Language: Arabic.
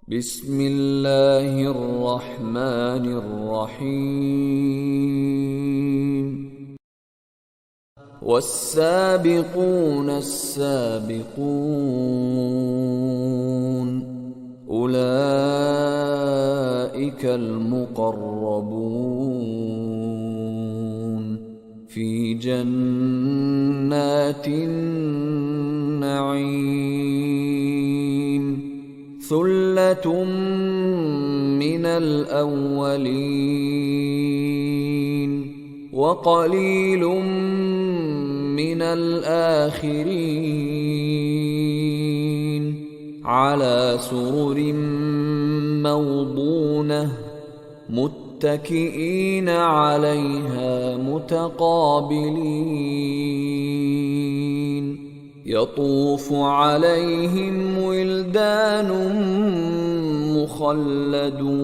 بسم الله الرحمن الرحيم والسابقون السابقون أولئك المقربون في جنات النعيم ثلة من الأولين وقليل من الآخرين على سرر موضونة متكئين عليها متقابلين يطوف عليهم ولدان مخلدون